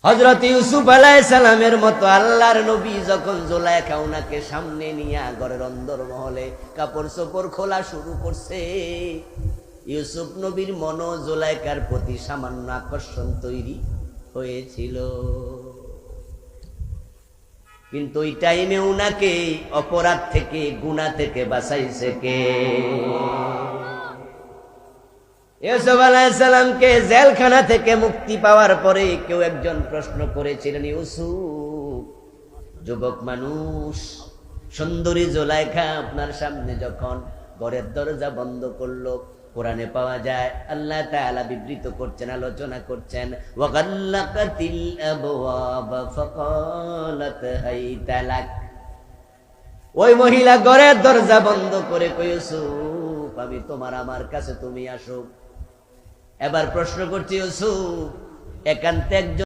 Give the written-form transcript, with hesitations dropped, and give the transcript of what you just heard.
হযরত ইউসুফ আলাইহিস সালামের মতো আল্লাহর নবী যখন জুলাইখা উনাকে সামনে নিয়ে ঘরের অন্দরমহলে কাপড় চোপড় খোলা শুরু করছে, ইউসুফ নবীর মন জুলাইখার প্রতি সামান্য আকর্ষণ তৈরি হয়েছিল। কিন্তু ওই টাইমে উনাকে অপরাধ থেকে, গুনাহ থেকে বাঁচাইছে কে? ইউসুফ আলাইহিস সালামকে জেলখানা থেকে মুক্তি পাওয়ার পরে কেউ একজন প্রশ্ন করেছিলেন, ইউসুফ যুবক মানুষ, সুন্দরী জুলাইখা আপনার সামনে যখন ঘরের দরজা বন্ধ করলো, কোরআনে পাওয়া যায় আল্লাহ তাআলা বিবৃত করছেন, আলোচনা করছেন, ওয়াগাল্লাকাতিল আবওয়াব ফাকালাত হাইতা লাক। ওই মহিলা ঘরের দরজা বন্ধ করে কই, ইউসুফ আমি তোমার, আমার কাছে তুমি আসো। এবার প্রশ্ন করছি, ইউসুফ একান্তে একজন